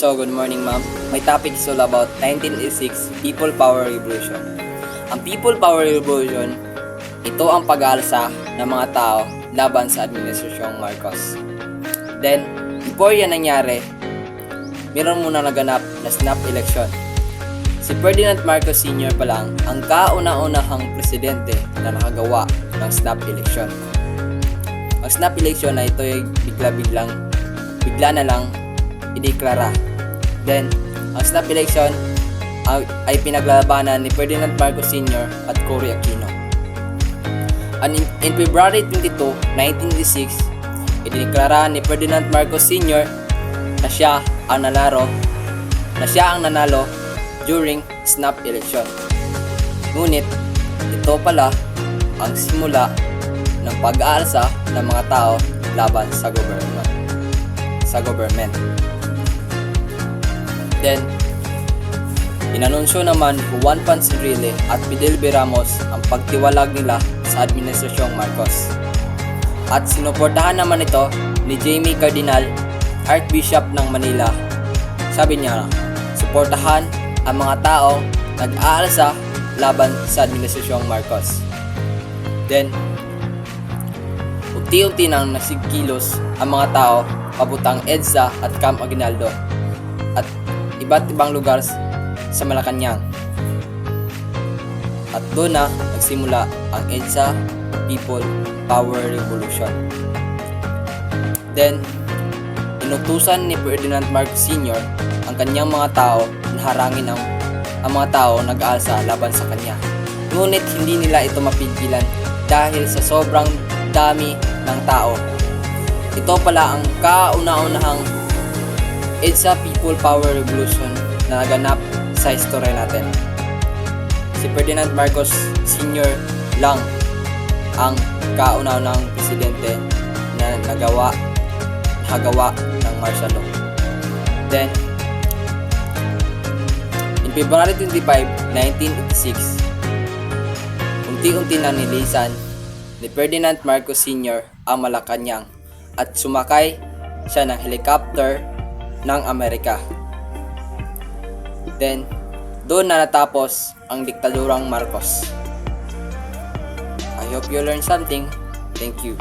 So, good morning ma'am. My topic is all about 1986 People Power Revolution. Ang People Power Revolution, ito ang pag-aalsa ng mga tao laban sa Administrasyong Marcos. Then, before yan nangyari, meron muna naganap na snap election. Si Ferdinand Marcos Sr. pa lang ang kauna-unahang presidente na nakagawa ng snap election. Ang snap election na ito ay bigla na lang ideklara. Then, ang snap election ay pinaglalabanan ni Ferdinand Marcos Sr. at Cory Aquino. And in February 22, 1986, ideklara ni Ferdinand Marcos Sr. na siya ang nanalo during snap election. Ngunit, ito pala ang simula ng pag-aalsa ng mga tao laban sa government. Then, inanunsyo naman ni Juan Ponce-Enrile at Fidel V. Ramos ang pagtiwalag nila sa Administrasyong Marcos. At sinuportahan naman ito ni Jaime Cardinal, Archbishop ng Manila. Sabi niya, suportahan ang mga taong nag-aalsa laban sa Administrasyong Marcos. Then, unti-unti nang nagsikilos ang mga tao pabutang EDSA at Camp Aguinaldo at iba't ibang lugar sa Malacanang. At doon na nagsimula ang EDSA People Power Revolution. Then, inutusan ni Ferdinand Marcos Sr. ang kanyang mga tao na harangin ang mga tao nag-aalsa laban sa kanya. Ngunit hindi nila ito mapigilan dahil sa sobrang dami ng tao. Ito pala ang kauna-unahang EDSA People Power Revolution na naganap sa istorya natin. Si Ferdinand Marcos Sr. lang ang kauna-unahang presidente na nagawa ng martial law. Then, in February 25, 1986, unti-unti na nilisan ni Ferdinand Marcos Sr. ang Malacanang at sumakay siya ng helicopter ng Amerika. Then, doon na natapos ang diktadurang Marcos. I hope you learned something. Thank you.